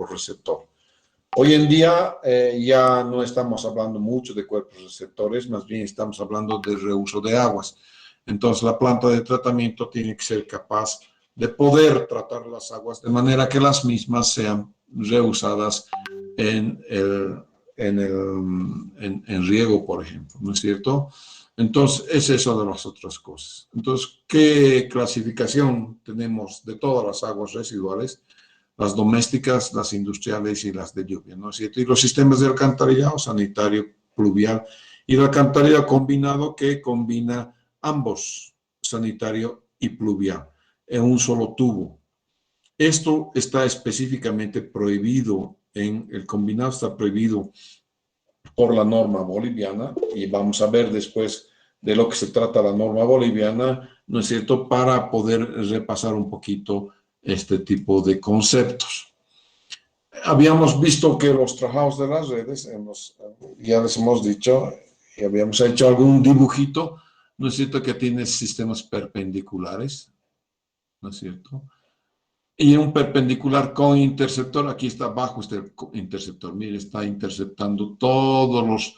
cuerpo receptor. Hoy en día ya no estamos hablando mucho de cuerpos receptores, más bien estamos hablando de reuso de aguas. Entonces la planta de tratamiento tiene que ser capaz de poder tratar las aguas de manera que las mismas sean reusadas en riego, por ejemplo, ¿no es cierto? Entonces, es eso de las otras cosas. Entonces, ¿qué clasificación tenemos de todas las aguas residuales? Las domésticas, las industriales y las de lluvia, ¿no es cierto? Y los sistemas de alcantarillado sanitario, pluvial y el alcantarillado combinado que combina ambos, sanitario y pluvial, en un solo tubo. Esto está específicamente prohibido, el combinado está prohibido por la norma boliviana, y vamos a ver después de lo que se trata la norma boliviana, ¿no es cierto?, para poder repasar un poquito este tipo de conceptos. Habíamos visto que los trabajados de las redes, ya les hemos dicho, y habíamos hecho algún dibujito, ¿no es cierto?, que tiene sistemas perpendiculares, ¿no es cierto?, y un perpendicular con interceptor. Aquí está abajo este interceptor, mire, está interceptando todos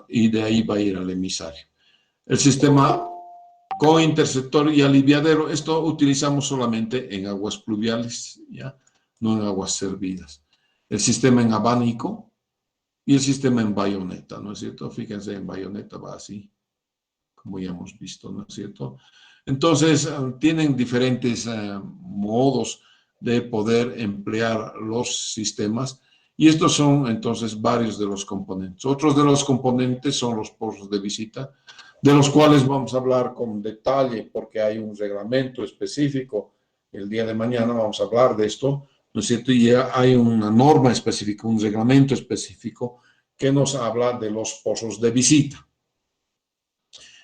y de ahí va a ir al emisario. El sistema con interceptor y aliviadero, esto utilizamos solamente en aguas pluviales, ¿ya? No en aguas servidas. El sistema en abanico y el sistema en bayoneta, ¿no es cierto? Fíjense, en bayoneta va así, como ya hemos visto, ¿no es cierto? Entonces, tienen diferentes modos de poder emplear los sistemas, y estos son entonces varios de los componentes. Otros de los componentes son los pozos de visita, de los cuales vamos a hablar con detalle porque hay un reglamento específico. El día de mañana vamos a hablar de esto, ¿no es cierto? Y ya hay una norma específica, un reglamento específico que nos habla de los pozos de visita.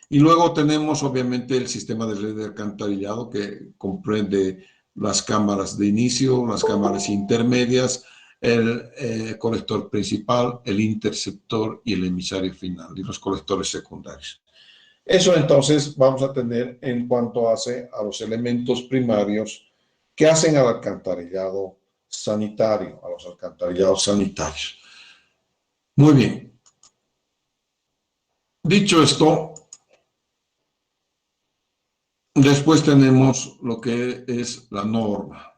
Y luego tenemos obviamente el sistema de red de alcantarillado, que comprende las cámaras de inicio, las cámaras intermedias, el colector principal, el interceptor y el emisario final, y los colectores secundarios. Eso entonces vamos a tener en cuanto hace a los elementos primarios que hacen al alcantarillado sanitario, a los alcantarillados sanitarios. Muy bien. Dicho esto, después tenemos lo que es la norma,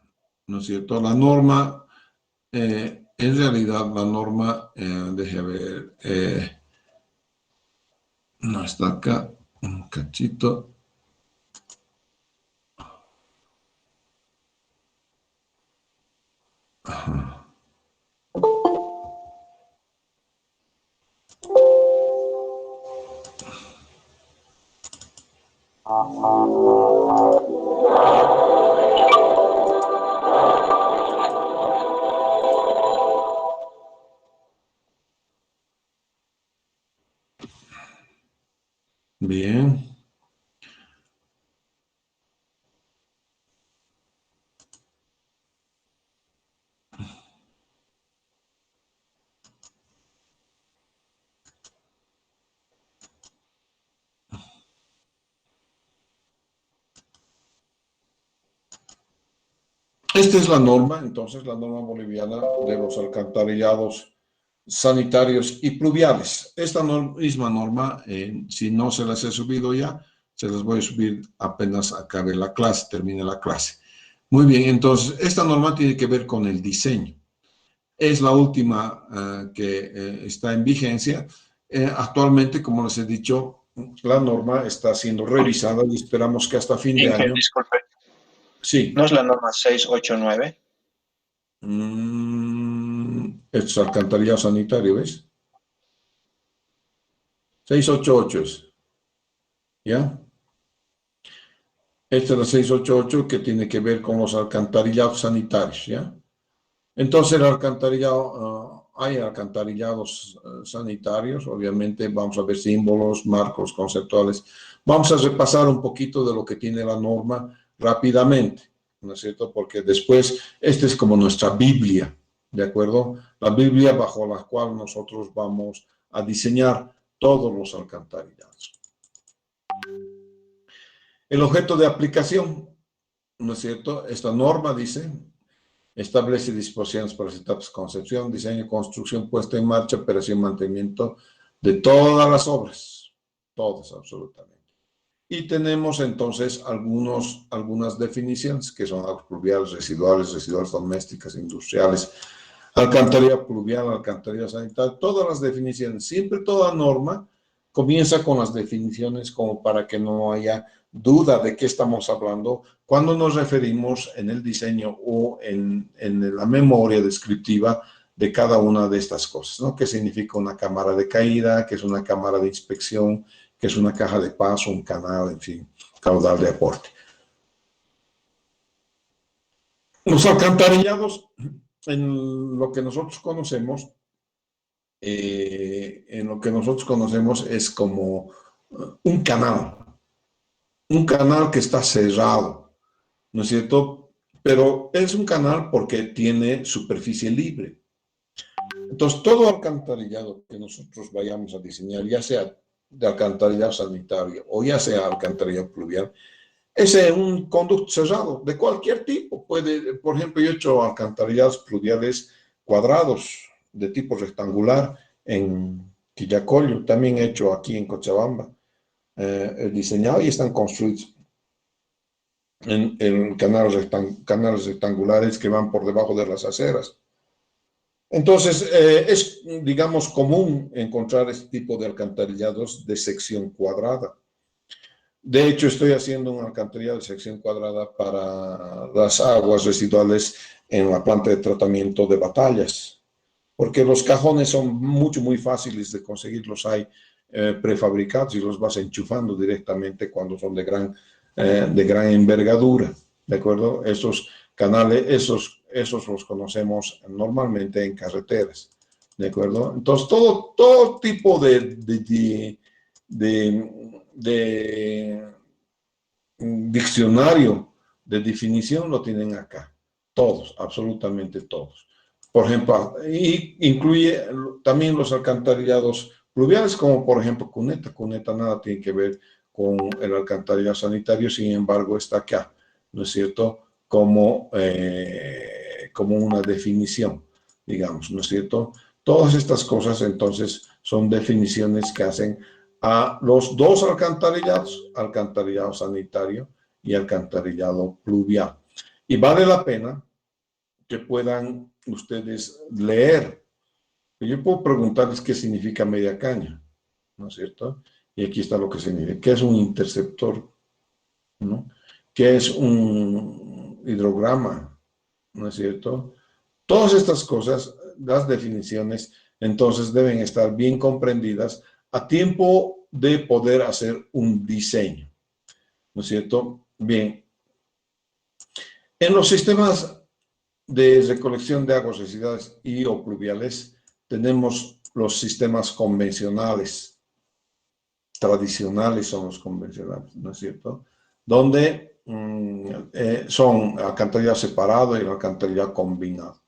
¿no es cierto? La norma, en realidad la norma, déjame ver, no está acá, un cachito. Ajá. Bien. Esta es la norma, entonces, la norma boliviana de los alcantarillados sanitarios y pluviales. Esta misma norma, si no se las he subido ya, se las voy a subir apenas acabe la clase, termine la clase. Muy bien, entonces, esta norma tiene que ver con el diseño. Es la última que está en vigencia. Actualmente, como les he dicho, la norma está siendo revisada y esperamos que hasta fin de año... Disculpe. Sí. ¿No es la norma 689? Esto es alcantarillado sanitario, ¿ves? 688 es. ¿Ya? Esta es la 688 que tiene que ver con los alcantarillados sanitarios, ¿ya? Entonces, el alcantarillado, hay alcantarillados sanitarios, obviamente vamos a ver símbolos, marcos conceptuales. Vamos a repasar un poquito de lo que tiene la norma rápidamente, ¿no es cierto? Porque después, esta es como nuestra Biblia, ¿de acuerdo? La Biblia bajo la cual nosotros vamos a diseñar todos los alcantarillados. El objeto de aplicación, ¿no es cierto? Esta norma dice... establece disposiciones para las etapas de concepción, diseño, construcción, puesta en marcha, operación y mantenimiento de todas las obras, todas absolutamente. Y tenemos entonces algunas definiciones que son aguas pluviales, residuales domésticas, industriales, alcantarilla pluvial, alcantarilla sanitaria, todas las definiciones. Siempre toda norma comienza con las definiciones como para que no haya duda de qué estamos hablando cuando nos referimos en el diseño o en la memoria descriptiva de cada una de estas cosas, ¿no? ¿Qué significa una cámara de caída? ¿Qué es una cámara de inspección? ¿Qué es una caja de paso? Un canal, en fin, caudal de aporte. Los alcantarillados, en lo que nosotros conocemos, es como un canal que está cerrado, ¿no es cierto? Pero es un canal porque tiene superficie libre. Entonces, todo alcantarillado que nosotros vayamos a diseñar, ya sea de alcantarillado sanitario o ya sea alcantarillado pluvial, es un conducto cerrado de cualquier tipo. Puede, por ejemplo, yo he hecho alcantarillados pluviales cuadrados de tipo rectangular en Quillacollo, también he hecho aquí en Cochabamba, he diseñado y están construidos en canales rectangulares que van por debajo de las aceras. Entonces, es, digamos, común encontrar este tipo de alcantarillados de sección cuadrada. De hecho, estoy haciendo un alcantarillado de sección cuadrada para las aguas residuales en la planta de tratamiento de Batallas, porque los cajones son muy fáciles de conseguir, los hay prefabricados y los vas enchufando directamente cuando son de gran envergadura, ¿de acuerdo? Esos canales, esos los conocemos normalmente en carreteras, ¿de acuerdo? Entonces, todo tipo de diccionario de definición lo tienen acá, todos, absolutamente todos. Por ejemplo, incluye también los alcantarillados pluviales, como por ejemplo cuneta. Cuneta nada tiene que ver con el alcantarillado sanitario, sin embargo está acá, ¿no es cierto? Como una definición, digamos, ¿no es cierto? Todas estas cosas entonces son definiciones que hacen a los dos alcantarillados, alcantarillado sanitario y alcantarillado pluvial. Y vale la pena que puedan ustedes leer. Yo puedo preguntarles qué significa media caña, ¿no es cierto? Y aquí está lo que significa. ¿Qué es un interceptor? ¿No? ¿Qué es un hidrograma? ¿No es cierto? Todas estas cosas, las definiciones, entonces deben estar bien comprendidas a tiempo de poder hacer un diseño, ¿no es cierto? Bien, en los sistemas de recolección de aguas residuales y o pluviales tenemos los sistemas convencionales, tradicionales son los convencionales, ¿no es cierto? Donde son alcantarillado separado y el alcantarillado combinado.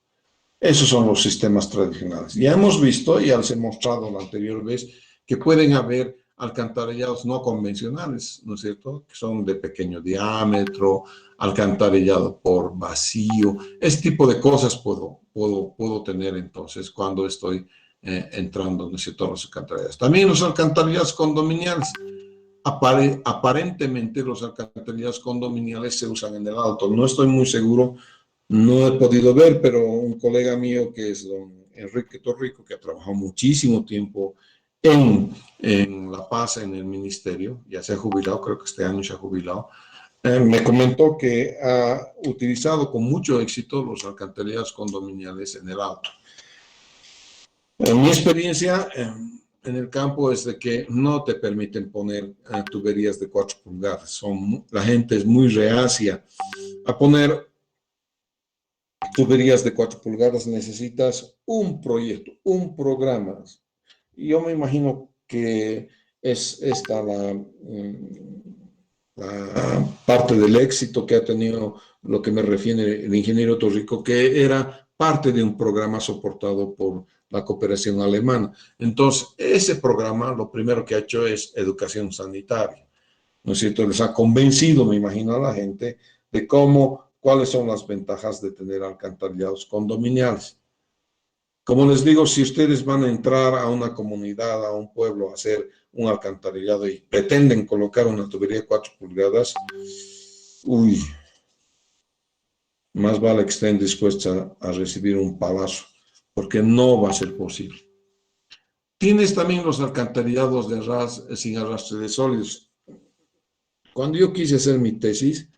Esos son los sistemas tradicionales. Ya hemos visto, ya les he mostrado la anterior vez, que pueden haber alcantarillados no convencionales, ¿no es cierto? Que son de pequeño diámetro, alcantarillado por vacío. Este tipo de cosas puedo tener entonces cuando estoy entrando, ¿no es cierto?, a los alcantarillados. También los alcantarillados condominiales. Aparentemente los alcantarillados condominiales se usan en el alto. No estoy muy seguro. No he podido ver, pero un colega mío que es don Enrique Torrico, que ha trabajado muchísimo tiempo en La Paz, en el ministerio, ya se ha jubilado, creo que este año se ha jubilado, me comentó que ha utilizado con mucho éxito los alcantarillados condominiales en el alto. En mi experiencia en el campo es de que no te permiten poner tuberías de 4 pulgadas. La gente es muy reacia a poner tuberías de 4 pulgadas, necesitas un proyecto, un programa. Yo me imagino que es esta la parte del éxito que ha tenido, lo que me refiere el ingeniero Torrico, que era parte de un programa soportado por la cooperación alemana. Entonces, ese programa lo primero que ha hecho es educación sanitaria, ¿no es cierto? Les ha convencido, me imagino, a la gente de cómo ¿cuáles son las ventajas de tener alcantarillados condominiales? Como les digo, si ustedes van a entrar a una comunidad, a un pueblo, a hacer un alcantarillado y pretenden colocar una tubería de 4 pulgadas, uy, más vale que estén dispuestos a recibir un palazo, porque no va a ser posible. Tienes también los alcantarillados sin arrastre de sólidos. Cuando yo quise hacer mi tesis,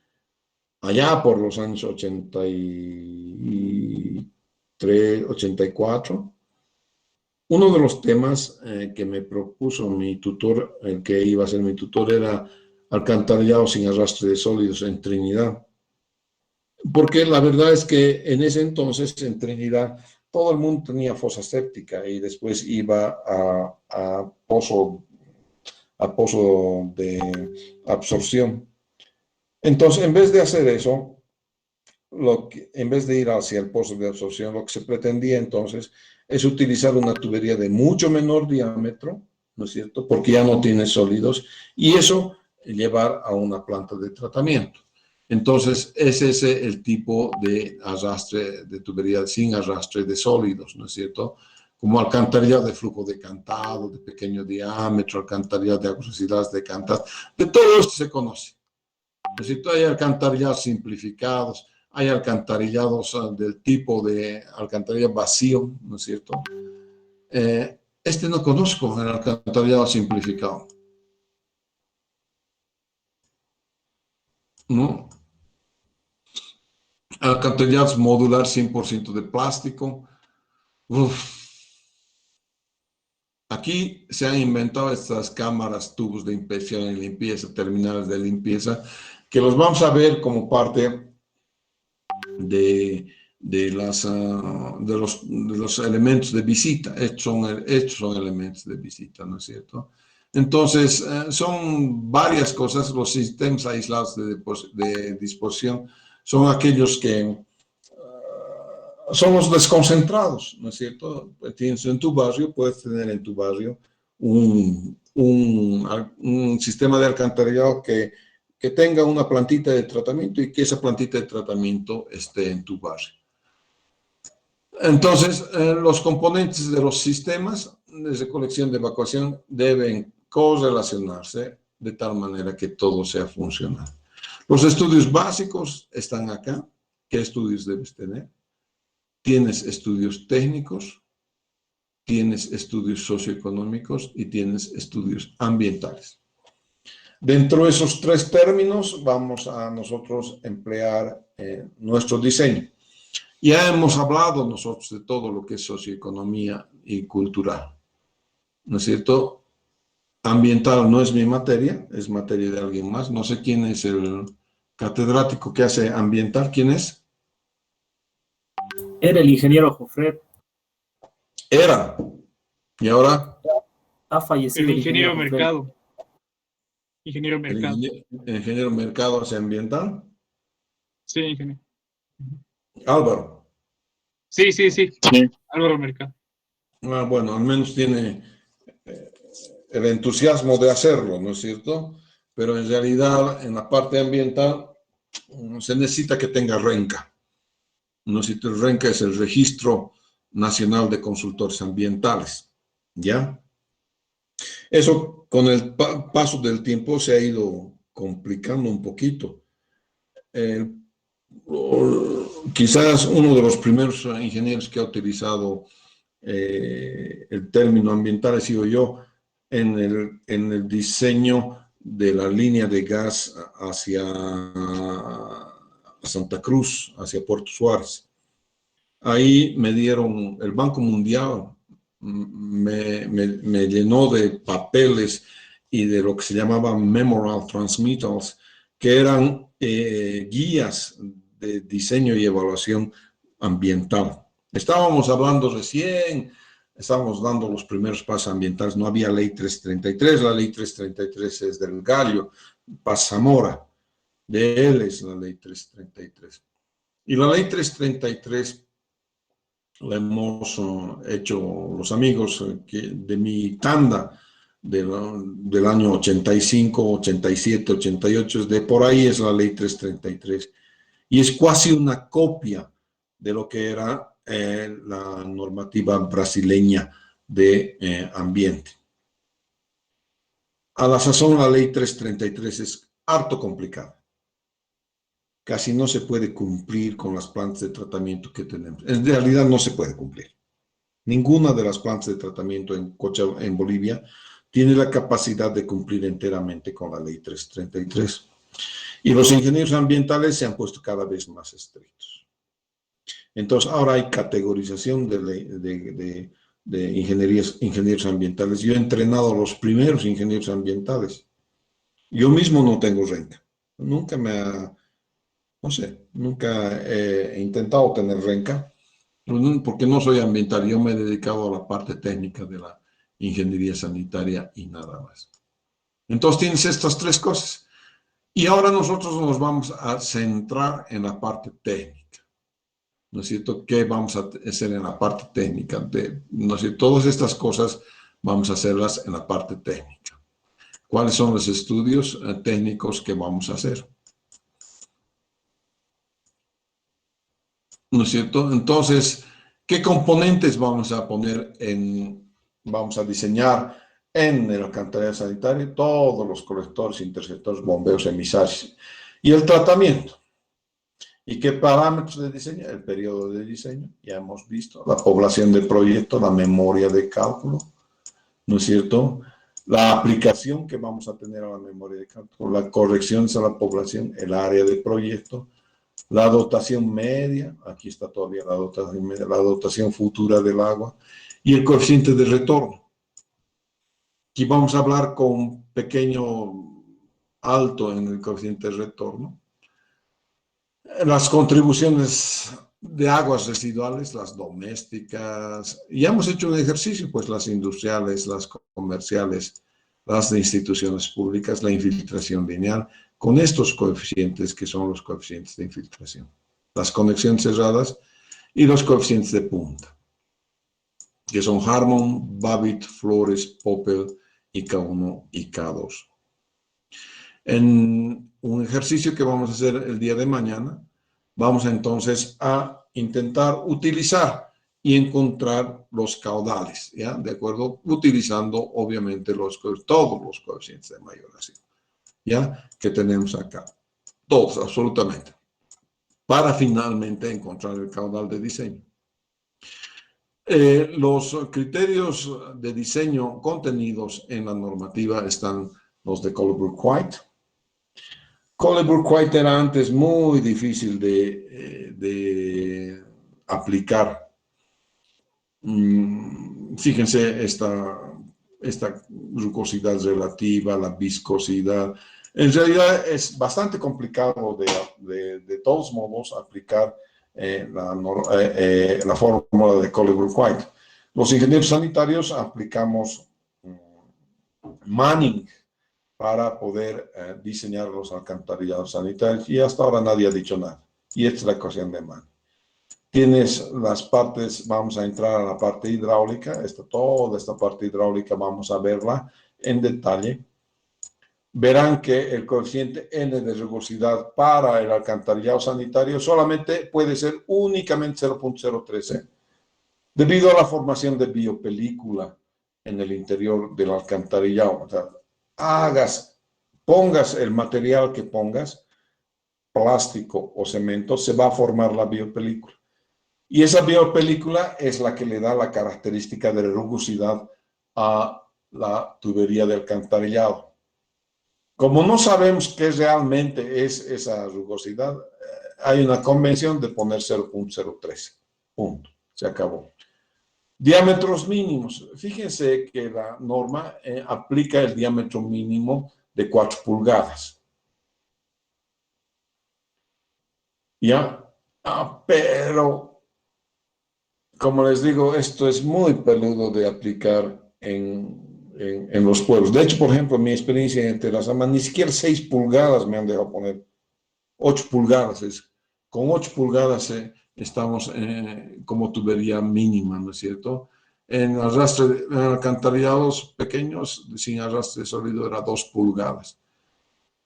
allá por los años 83, 84, uno de los temas que me propuso mi tutor, el que iba a ser mi tutor, era alcantarillado sin arrastre de sólidos en Trinidad. Porque la verdad es que en ese entonces, en Trinidad, todo el mundo tenía fosa séptica y después iba a pozo de absorción. Entonces, en vez de hacer eso, en vez de ir hacia el pozo de absorción, lo que se pretendía entonces es utilizar una tubería de mucho menor diámetro, ¿no es cierto? Porque ya no tiene sólidos, y eso llevar a una planta de tratamiento. Entonces, ese es el tipo de arrastre de tubería sin arrastre de sólidos, ¿no es cierto? Como alcantarillado de flujo decantado, de pequeño diámetro, alcantarillado de aguas residuales decantadas, de todo esto se conoce. ¿No es cierto? Hay alcantarillados simplificados, hay alcantarillados del tipo de alcantarillado vacío, ¿no es cierto? Este no conozco, el alcantarillado simplificado. ¿No? Alcantarillados modular 100% de plástico. Uf. Aquí se han inventado estas cámaras, tubos de inspección y limpieza, terminales de limpieza, que los vamos a ver como parte de los elementos de visita. Estos son elementos de visita, ¿no es cierto? Entonces, son varias cosas. Los sistemas aislados de disposición son aquellos que son los desconcentrados, ¿no es cierto? Tienes en tu barrio, puedes tener en tu barrio un sistema de alcantarillado que tenga una plantita de tratamiento y que esa plantita de tratamiento esté en tu barrio. Entonces, los componentes de los sistemas de recolección de evacuación deben correlacionarse de tal manera que todo sea funcional. Los estudios básicos están acá. ¿Qué estudios debes tener? Tienes estudios técnicos, tienes estudios socioeconómicos y tienes estudios ambientales. Dentro de esos tres términos vamos a nosotros emplear nuestro diseño. Ya hemos hablado nosotros de todo lo que es socioeconomía y cultural, ¿no es cierto? Ambiental no es mi materia, es materia de alguien más. No sé quién es el catedrático que hace ambiental. ¿Quién es? Era el ingeniero Jofred. Era. ¿Y ahora? Ha fallecido El ingeniero Jofred. Mercado. Ingeniero Mercado. El ingeniero Mercado hace ambiental. Sí, ingeniero. Álvaro. Sí. Álvaro Mercado. Ah, bueno, al menos tiene el entusiasmo de hacerlo, ¿no es cierto? Pero en realidad, en la parte ambiental, se necesita que tenga RENCA. ¿No es cierto? El RENCA es el Registro Nacional de Consultores Ambientales, ¿ya? Eso, con el paso del tiempo, se ha ido complicando un poquito. Quizás uno de los primeros ingenieros que ha utilizado el término ambiental he sido yo en el diseño de la línea de gas hacia Santa Cruz, hacia Puerto Suárez. Ahí me dieron, el Banco Mundial me llenó de papeles y de lo que se llamaban memorial transmittals, que eran guías de diseño y evaluación ambiental. Estábamos dando los primeros pasos ambientales, no había ley 333, la ley 333 es del Gallo, Paz Zamora, de él es la ley 333. Y la ley 333 la hemos hecho los amigos de mi tanda del año 85, 87, 88, de por ahí es la ley 333. y es casi una copia de lo que era la normativa brasileña de ambiente. A la sazón, la ley 333 es harto complicada. Casi no se puede cumplir con las plantas de tratamiento que tenemos. En realidad no se puede cumplir. Ninguna de las plantas de tratamiento en Bolivia tiene la capacidad de cumplir enteramente con la ley 333. Y los ingenieros ambientales se han puesto cada vez más estrictos. Entonces, ahora hay categorización de ingenieros ambientales. Yo he entrenado a los primeros ingenieros ambientales. Yo mismo no tengo renca. Nunca nunca he intentado tener renca, porque no soy ambiental. Yo me he dedicado a la parte técnica de la ingeniería sanitaria y nada más. Entonces tienes estas tres cosas. Y ahora nosotros nos vamos a centrar en la parte técnica. ¿No es cierto? ¿Qué vamos a hacer en la parte técnica? ¿No es cierto? Todas estas cosas vamos a hacerlas en la parte técnica. ¿Cuáles son los estudios técnicos que vamos a hacer? ¿No es cierto? Entonces, ¿qué componentes vamos a poner vamos a diseñar en el alcantarillado sanitario? Todos los colectores, interceptores, bombeos, emisarios y el tratamiento. ¿Y qué parámetros de diseño? El periodo de diseño, ya hemos visto, la población de proyecto, la memoria de cálculo, ¿no es cierto? La aplicación que vamos a tener a la memoria de cálculo, la corrección a la población, el área de proyecto, la dotación media, aquí está todavía la dotación media, la dotación futura del agua y el coeficiente de retorno. Aquí vamos a hablar con un pequeño alto en el coeficiente de retorno. Las contribuciones de aguas residuales, las domésticas, y hemos hecho un ejercicio, pues las industriales, las comerciales, las de instituciones públicas, la infiltración lineal, con estos coeficientes que son los coeficientes de infiltración, las conexiones cerradas y los coeficientes de punta, que son Harmon, Babbitt, Flores, Poppel y K1 y K2. En un ejercicio que vamos a hacer el día de mañana, vamos entonces a intentar utilizar y encontrar los caudales, ¿ya? ¿De acuerdo? Utilizando obviamente todos los coeficientes de mayoración, ¿ya? Que tenemos acá. Todos, absolutamente. Para finalmente encontrar el caudal de diseño. Los criterios de diseño contenidos en la normativa están los de Collebrook-White. Collebrook-White era antes muy difícil de aplicar. Fíjense esta rugosidad relativa, la viscosidad. En realidad es bastante complicado de todos modos aplicar la fórmula de Collebrook-White. Los ingenieros sanitarios aplicamos Manning para poder diseñar los alcantarillados sanitarios y hasta ahora nadie ha dicho nada. Y esta es la ecuación de Manning. Tienes las partes, vamos a entrar a la parte hidráulica, toda esta parte hidráulica vamos a verla en detalle. Verán que el coeficiente N de rugosidad para el alcantarillado sanitario solamente puede ser únicamente 0.013, debido a la formación de biopelícula en el interior del alcantarillado. O sea, pongas el material que pongas, plástico o cemento, se va a formar la biopelícula. Y esa biopelícula es la que le da la característica de rugosidad a la tubería de alcantarillado. Como no sabemos qué realmente es esa rugosidad, hay una convención de poner 0.013. Punto. Se acabó. Diámetros mínimos. Fíjense que la norma aplica el diámetro mínimo de 4 pulgadas. ¿Ya? Pero, como les digo, esto es muy peludo de aplicar en los pueblos. De hecho, por ejemplo, mi experiencia en Terazama, ni siquiera 6 pulgadas me han dejado poner. 8 pulgadas es. Con 8 pulgadas estamos como tubería mínima, ¿no es cierto? En alcantarillados pequeños, sin arrastre sólido, era 2 pulgadas.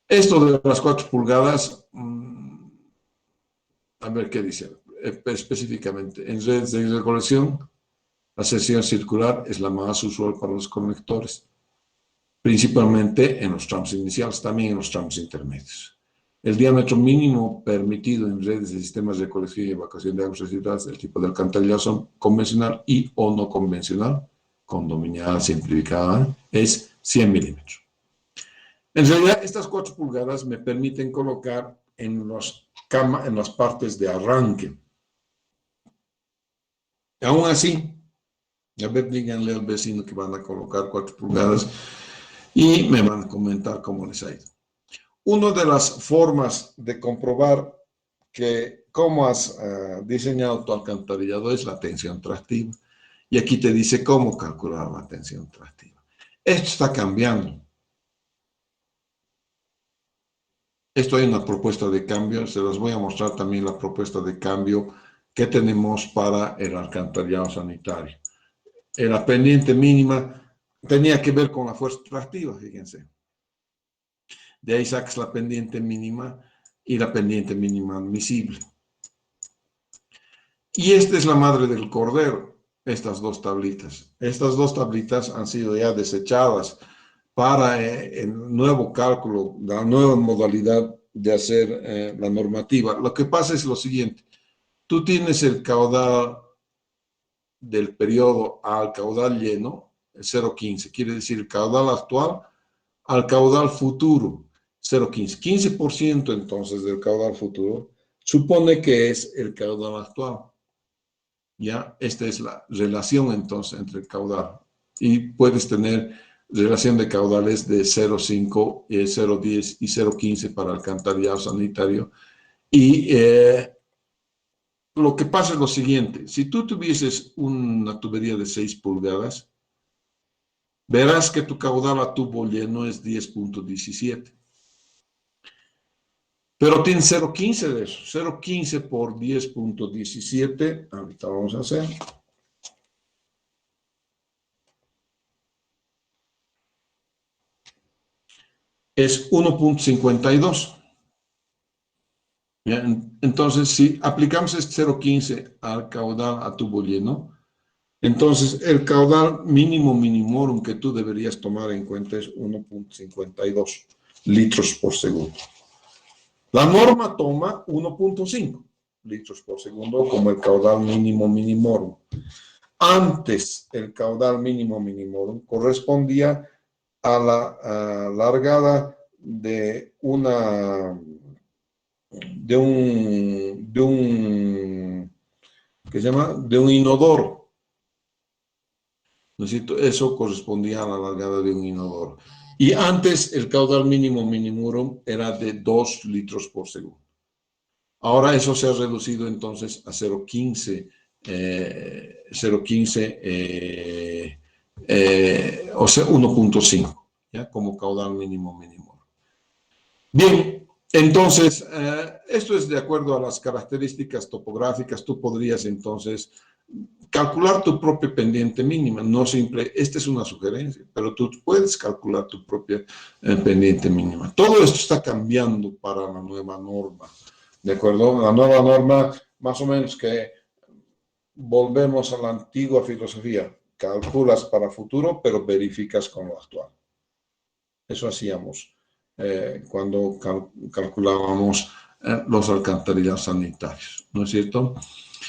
Esto de las 4 pulgadas a ver qué dice específicamente. En redes de recolección, la sección circular es la más usual para los conectores, principalmente en los tramos iniciales, también en los tramos intermedios. El diámetro mínimo permitido en redes de sistemas de recolección y evacuación de aguas residuales del tipo de alcantarillado convencional y o no convencional, condominial simplificada, es 100 milímetros. En realidad, estas 4 pulgadas me permiten colocar en las partes de arranque. Aún así, a ver, díganle al vecino que van a colocar 4 pulgadas y me van a comentar cómo les ha ido. Una de las formas de comprobar cómo has diseñado tu alcantarillado es la tensión tractiva. Y aquí te dice cómo calcular la tensión tractiva. Esto está cambiando. Esto hay una propuesta de cambio. Se las voy a mostrar también la propuesta de cambio que tenemos para el alcantarillado sanitario. La pendiente mínima tenía que ver con la fuerza tractiva, fíjense. De ahí sacas la pendiente mínima y la pendiente mínima admisible. Y esta es la madre del cordero, estas 2 tablitas. Estas 2 tablitas han sido ya desechadas para el nuevo cálculo, la nueva modalidad de hacer la normativa. Lo que pasa es lo siguiente. Tú tienes el caudal del periodo al caudal lleno, 0,15. Quiere decir el caudal actual al caudal futuro, 0,15. 15% entonces del caudal futuro supone que es el caudal actual. ¿Ya? Esta es la relación entonces entre el caudal. Y puedes tener relación de caudales de 0,5, 0,10 y 0,15 para alcantarillado sanitario. Y lo que pasa es lo siguiente. Si tú tuvieses una tubería de 6 pulgadas, verás que tu caudal a tubo lleno es 10.17. Pero tiene 0,15 de eso. 0,15 por 10.17. Ahorita vamos a hacer. Es 1.52. Entonces, si aplicamos este 0,15 al caudal a tubo lleno, entonces el caudal mínimo minimorum que tú deberías tomar en cuenta es 1.52 litros por segundo. La norma toma 1.5 litros por segundo como el caudal mínimo minimorum. Antes, el caudal mínimo minimorum correspondía a la largada de un inodoro. ¿No es cierto? Eso correspondía a la largada de un inodoro. Y antes el caudal mínimo minimorum era de 2 litros por segundo. Ahora eso se ha reducido entonces a 0,15, o sea, 1.5, ¿ya? Como caudal mínimo minimorum. Bien, entonces, esto es de acuerdo a las características topográficas. Tú podrías entonces calcular tu propia pendiente mínima, no simple, esta es una sugerencia, pero tú puedes calcular tu propia pendiente mínima. Todo esto está cambiando para la nueva norma, ¿de acuerdo? La nueva norma, más o menos que volvemos a la antigua filosofía, calculas para futuro, pero verificas con lo actual. Eso hacíamos cuando calculábamos los alcantarillados sanitarios, ¿no es cierto?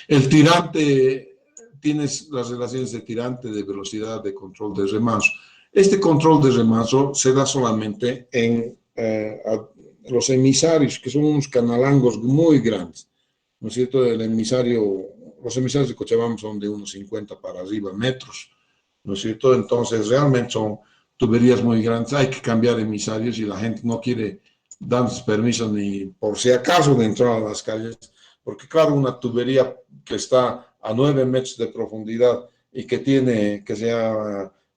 El tirante... Tienes las relaciones de tirante, de velocidad, de control de remazo. Este control de remazo se da solamente en los emisarios, que son unos canalangos muy grandes, ¿no es cierto? Los emisarios de Cochabamba son de unos 50 para arriba metros, ¿no es cierto? Entonces, realmente son tuberías muy grandes. Hay que cambiar emisarios y la gente no quiere darnos permiso ni por si acaso de entrar a las calles, porque claro, una tubería que está a 9 metros de profundidad y que tiene, que sea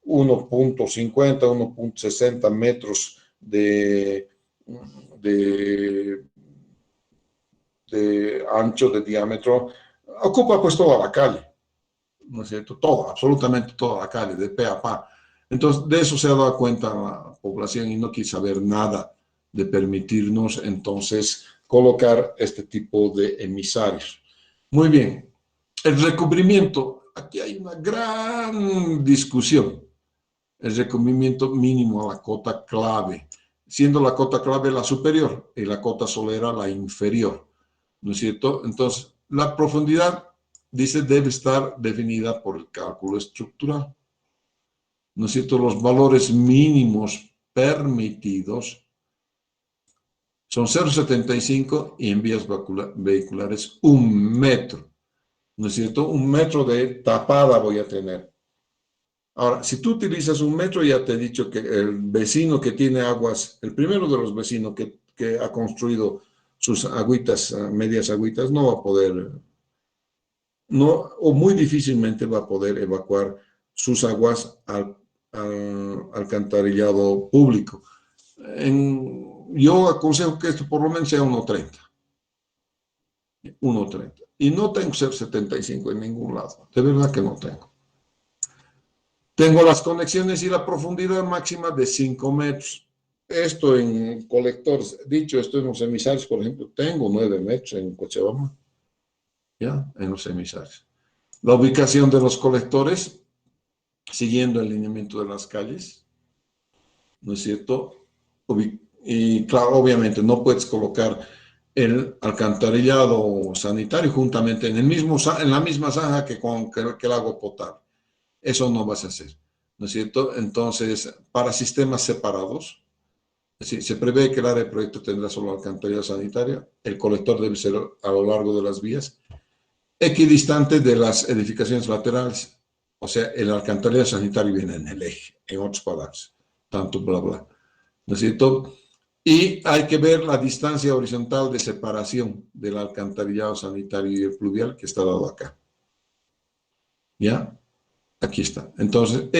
1.50, 1.60 metros de ancho, de diámetro, ocupa pues toda la calle, ¿no es cierto? Toda, absolutamente toda la calle, de pe a pa. Entonces, de eso se ha dado cuenta la población y no quiere saber nada de permitirnos entonces colocar este tipo de emisarios. Muy bien. El recubrimiento. Aquí hay una gran discusión. El recubrimiento mínimo a la cota clave, siendo la cota clave la superior y la cota solera la inferior, ¿no es cierto? Entonces, la profundidad, dice, debe estar definida por el cálculo estructural, ¿no es cierto? Los valores mínimos permitidos son 0,75 y en vías vehiculares 1 metro, ¿no es cierto? 1 metro de tapada voy a tener. Ahora, si tú utilizas 1 metro, ya te he dicho que el vecino que tiene aguas, el primero de los vecinos que ha construido sus agüitas, medias agüitas, no va a poder, no, o muy difícilmente va a poder evacuar sus aguas al alcantarillado público. Yo aconsejo que esto por lo menos sea 1,30. 1,30. Y no tengo 0,75 en ningún lado. De verdad que no tengo. Tengo las conexiones y la profundidad máxima de 5 metros. Esto en colectores, dicho esto en los emisarios, por ejemplo, tengo 9 metros en Cochabamba, ¿ya? En los emisarios. La ubicación de los colectores, siguiendo el lineamiento de las calles, ¿no es cierto? Y claro, obviamente no puedes colocar el alcantarillado sanitario juntamente en la misma zanja que el agua potable. Eso no vas a hacer, ¿no es cierto? Entonces, para sistemas separados, es decir, se prevé que el área de proyecto tendrá solo alcantarillado sanitario, el colector debe ser a lo largo de las vías, equidistante de las edificaciones laterales, o sea, el alcantarillado sanitario viene en el eje, en otras palabras, tanto bla bla, ¿no es cierto? Y hay que ver la distancia horizontal de separación del alcantarillado sanitario y el pluvial que está dado acá. ¿Ya? Aquí está. Entonces,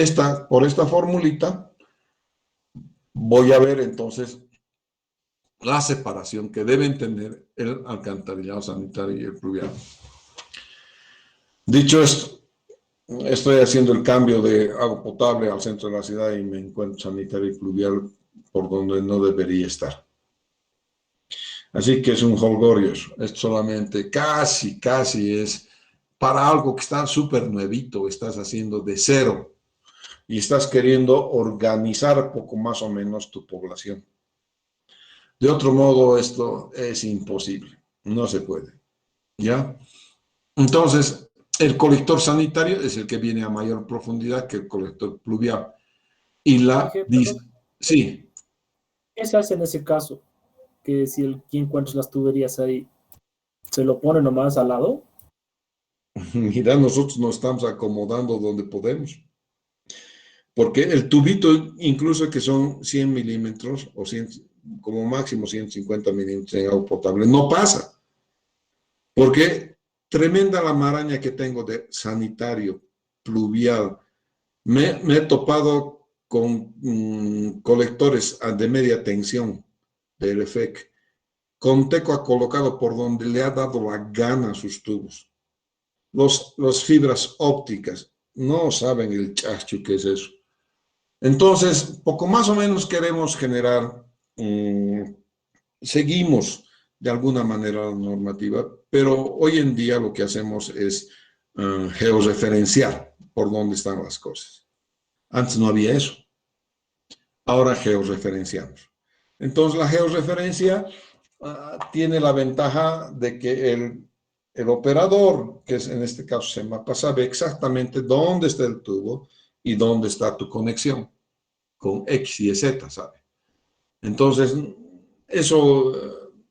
por esta formulita, voy a ver entonces la separación que deben tener el alcantarillado sanitario y el pluvial. Dicho esto, estoy haciendo el cambio de agua potable al centro de la ciudad y me encuentro sanitario y pluvial por donde no debería estar. Así que es un holgorio. Es solamente casi es para algo que está súper nuevito, estás haciendo de cero y estás queriendo organizar poco más o menos tu población. De otro modo, esto es imposible, no se puede, ¿ya? Entonces, el colector sanitario es el que viene a mayor profundidad que el colector pluvial. Y sí. ¿Qué se hace en ese caso? Que si quien encuentra las tuberías ahí, ¿se lo pone nomás al lado? Mira, nosotros nos estamos acomodando donde podemos. Porque el tubito, incluso que son 100 milímetros o 100, como máximo 150 milímetros en agua potable, no pasa. Porque tremenda la maraña que tengo de sanitario, pluvial. Me he topado con colectores de media tensión del EFEC. Conteco ha colocado por donde le ha dado la gana a sus tubos. Los fibras ópticas no saben el chacho que es eso. Entonces, poco más o menos queremos generar, seguimos de alguna manera la normativa, pero hoy en día lo que hacemos es georreferenciar por dónde están las cosas. Antes no había eso. Ahora georreferenciamos. Entonces, la georreferencia tiene la ventaja de que el operador, que es en este caso CEMAPA, sabe exactamente dónde está el tubo y dónde está tu conexión con X y Z, ¿sabe? Entonces, eso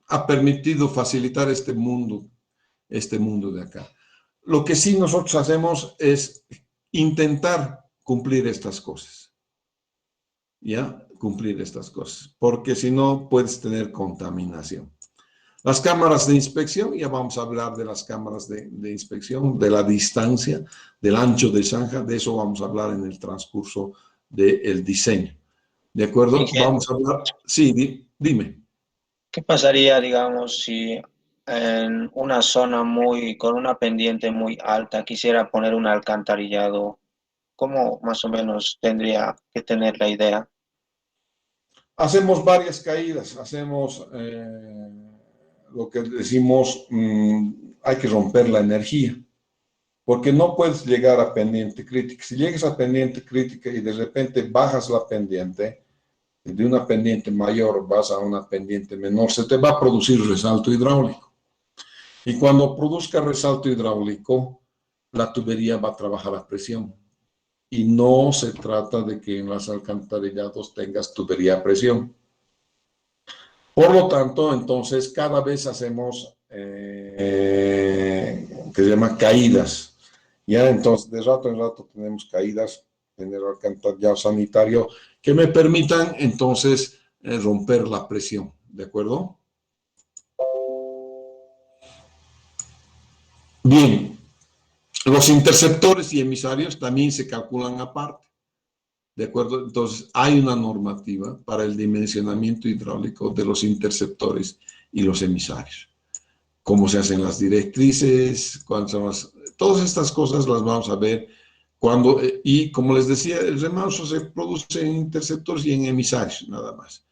ha permitido facilitar este mundo de acá. Lo que sí nosotros hacemos es intentar cumplir estas cosas, ¿ya? Cumplir estas cosas, porque si no puedes tener contaminación. Las cámaras de inspección, ya vamos a hablar de las cámaras de inspección, de la distancia, del ancho de zanja, de eso vamos a hablar en el transcurso del diseño. ¿De acuerdo? Ingeniero, vamos a hablar. Sí, dime. ¿qué pasaría, digamos, si en una zona con una pendiente muy alta quisiera poner un alcantarillado? ¿Cómo más o menos tendría que tener la idea? Hacemos varias caídas, lo que decimos, hay que romper la energía, porque no puedes llegar a pendiente crítica. Si llegas a pendiente crítica y de repente bajas la pendiente, de una pendiente mayor vas a una pendiente menor, se te va a producir resalto hidráulico. Y cuando produzca resalto hidráulico, la tubería va a trabajar a presión. Y no se trata de que en los alcantarillados tengas tubería a presión. Por lo tanto, entonces, cada vez hacemos, que se llama caídas. Ya, entonces, de rato en rato tenemos caídas en el alcantarillado sanitario que me permitan, entonces, romper la presión. ¿De acuerdo? Bien. Los interceptores y emisarios también se calculan aparte. ¿De acuerdo? Entonces, hay una normativa para el dimensionamiento hidráulico de los interceptores y los emisarios. Cómo se hacen las directrices, cuáles son todas estas cosas las vamos a ver cuando, y como les decía, el remanso se produce en interceptores y en emisarios, nada más.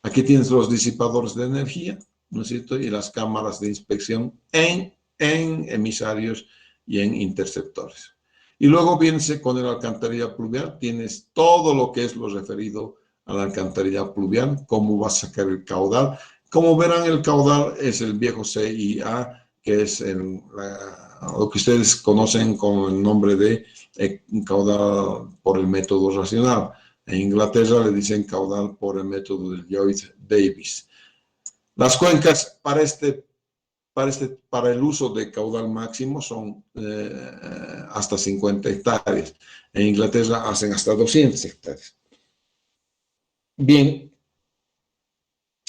Aquí tienes los disipadores de energía, ¿no es cierto? Y las cámaras de inspección en emisarios y en interceptores. Y luego vienes con el alcantarillado pluvial, tienes todo lo que es lo referido al alcantarillado pluvial, cómo vas a sacar el caudal. Como verán, el caudal es el viejo CIA, que es lo que ustedes conocen con el nombre de caudal por el método racional. En Inglaterra le dicen caudal por el método de Lloyd-Davis. Las cuencas para el uso de caudal máximo son hasta 50 hectáreas. En Inglaterra hacen hasta 200 hectáreas. Bien,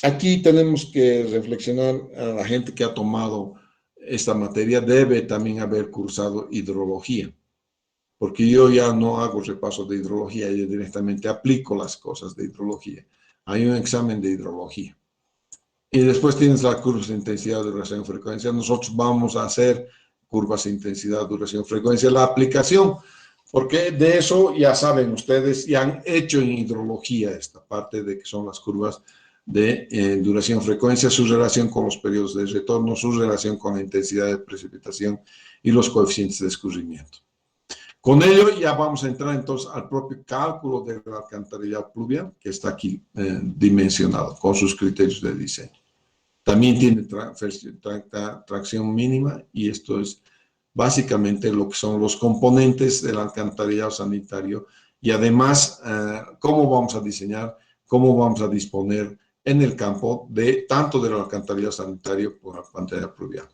aquí tenemos que reflexionar a la gente que ha tomado esta materia, debe también haber cursado hidrología, porque yo ya no hago repaso de hidrología, yo directamente aplico las cosas de hidrología. Hay un examen de hidrología. Y después tienes las curvas de intensidad, duración, frecuencia. Nosotros vamos a hacer curvas de intensidad, duración, frecuencia, la aplicación, porque de eso ya saben ustedes, ya han hecho en hidrología esta parte de que son las curvas de duración, frecuencia, su relación con los periodos de retorno, su relación con la intensidad de precipitación y los coeficientes de escurrimiento. Con ello ya vamos a entrar entonces al propio cálculo del alcantarillado pluvial, que está aquí dimensionado con sus criterios de diseño. También tiene tracción mínima y esto es básicamente lo que son los componentes del alcantarillado sanitario y además cómo vamos a diseñar, cómo vamos a disponer en el campo de tanto del alcantarillado sanitario como el alcantarillado pluvial.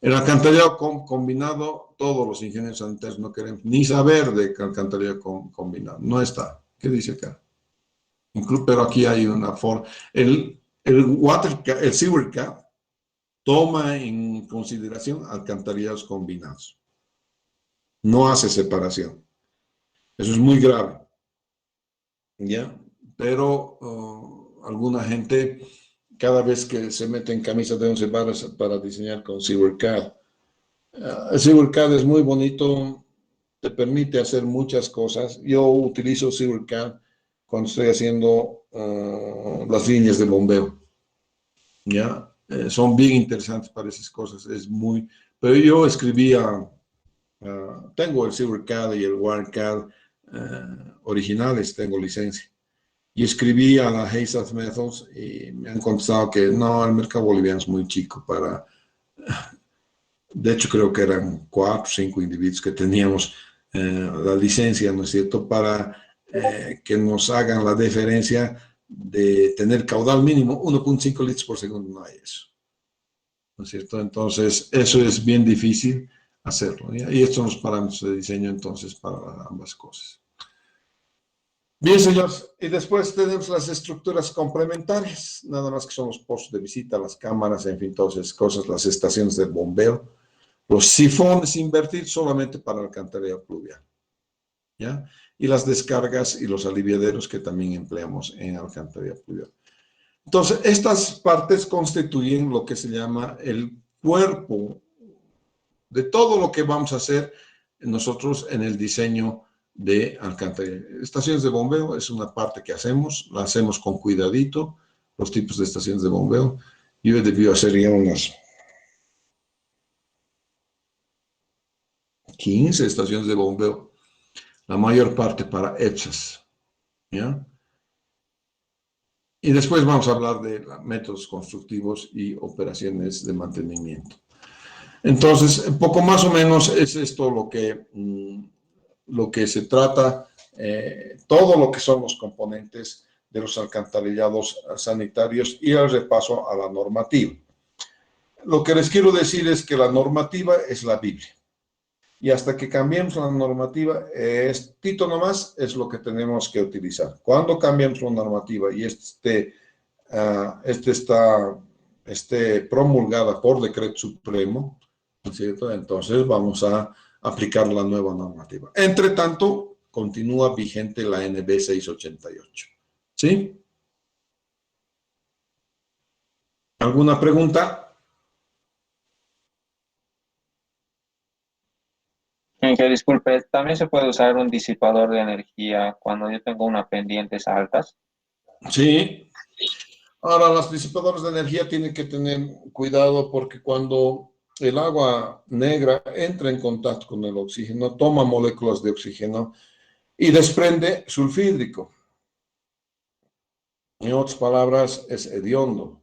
El alcantarillado combinado, todos los ingenieros sanitarios no queremos ni saber de alcantarillado combinado. No está. ¿Qué dice acá? Pero aquí hay una forma. El Sewer Cap toma en consideración alcantarillados combinados. No hace separación. Eso es muy grave. ¿Ya? Pero alguna gente, cada vez que se mete en camisa de 11 varas para diseñar con SewerCAD. El SewerCAD es muy bonito, te permite hacer muchas cosas. Yo utilizo SewerCAD cuando estoy haciendo las líneas de bombeo. ¿Ya? Son bien interesantes para esas cosas. Pero yo escribía, tengo el SewerCAD y el WireCAD originales, tengo licencia. Y escribí a la HACCP Methods y me han contestado que no, el mercado boliviano es muy chico para... De hecho, creo que eran 4 o 5 individuos que teníamos la licencia, ¿no es cierto?, para que nos hagan la diferencia de tener caudal mínimo 1.5 litros por segundo. No hay eso, ¿no es cierto? Entonces, eso es bien difícil hacerlo, ¿ya? Y estos son los parámetros de diseño, entonces, para ambas cosas. Bien, señores, y después tenemos las estructuras complementarias, nada más que son los postos de visita, las cámaras, en fin, todas esas cosas, las estaciones de bombeo, los sifones invertidos solamente para alcantarillado pluvial, ¿ya? Y las descargas y los aliviaderos que también empleamos en alcantarillado pluvial. Entonces, estas partes constituyen lo que se llama el cuerpo de todo lo que vamos a hacer nosotros en el diseño de alcantarillado. Estaciones de bombeo es una parte que hacemos, la hacemos con cuidadito, los tipos de estaciones de bombeo, Yo he debido hacer ya unas 15 estaciones de bombeo, la mayor parte para EPSAS, ¿ya? Y después vamos a hablar de métodos constructivos y operaciones de mantenimiento. Entonces, poco más o menos es esto lo que se trata, todo lo que son los componentes de los alcantarillados sanitarios y el repaso a la normativa. Lo que les quiero decir es que la normativa es la Biblia. Y hasta que cambiemos la normativa, tito nomás es lo que tenemos que utilizar. Cuando cambiamos la normativa y esté promulgada por decreto supremo, ¿no es cierto? Entonces vamos a aplicar la nueva normativa. Entre tanto, continúa vigente la NB 688. ¿Sí? ¿Alguna pregunta? Que disculpe, ¿también se puede usar un disipador de energía cuando yo tengo unas pendientes altas? Sí. Ahora, los disipadores de energía tienen que tener cuidado porque cuando el agua negra entra en contacto con el oxígeno, toma moléculas de oxígeno y desprende sulfídrico. En otras palabras, es hediondo.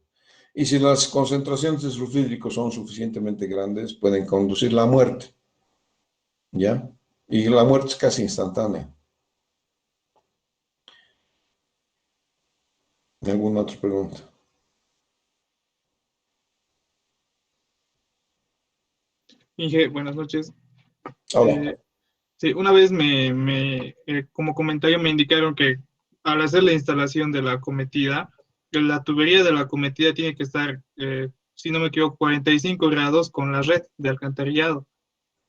Y si las concentraciones de sulfídrico son suficientemente grandes, pueden conducir a la muerte. ¿Ya? Y la muerte es casi instantánea. ¿Alguna otra pregunta? Inge, buenas noches. Hola. Sí, una vez como comentario me indicaron que al hacer la instalación de la cometida, que la tubería de la cometida tiene que estar, si no me equivoco, 45 grados con la red de alcantarillado.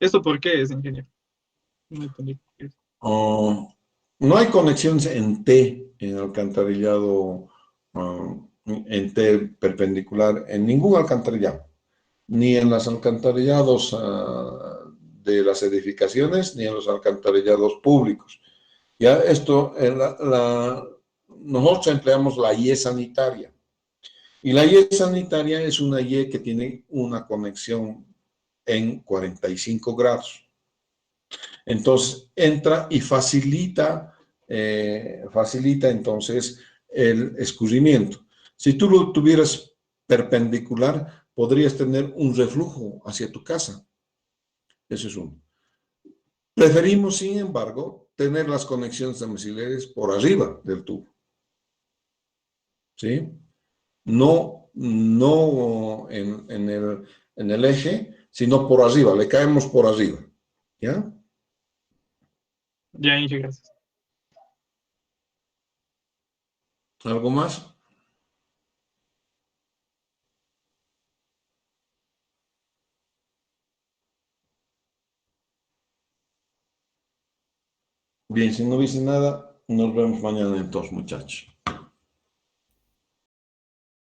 ¿Esto por qué es, ingeniero? No entendí. No hay conexiones en T, en alcantarillado, en T perpendicular, en ningún alcantarillado, ni en los alcantarillados de las edificaciones, ni en los alcantarillados públicos. Ya esto, nosotros empleamos la Y sanitaria. Y la Y sanitaria es una Y que tiene una conexión en 45 grados. Entonces entra y facilita entonces el escurrimiento. Si tú lo tuvieras perpendicular, podrías tener un reflujo hacia tu casa. Eso es uno. Preferimos, sin embargo, tener las conexiones domiciliares por arriba del tubo. ¿Sí? No en el eje, sino por arriba, le caemos por arriba. ¿Ya? Ya, Inge, gracias. ¿Algo más? Bien, si no hubiese nada, nos vemos mañana entonces, muchachos.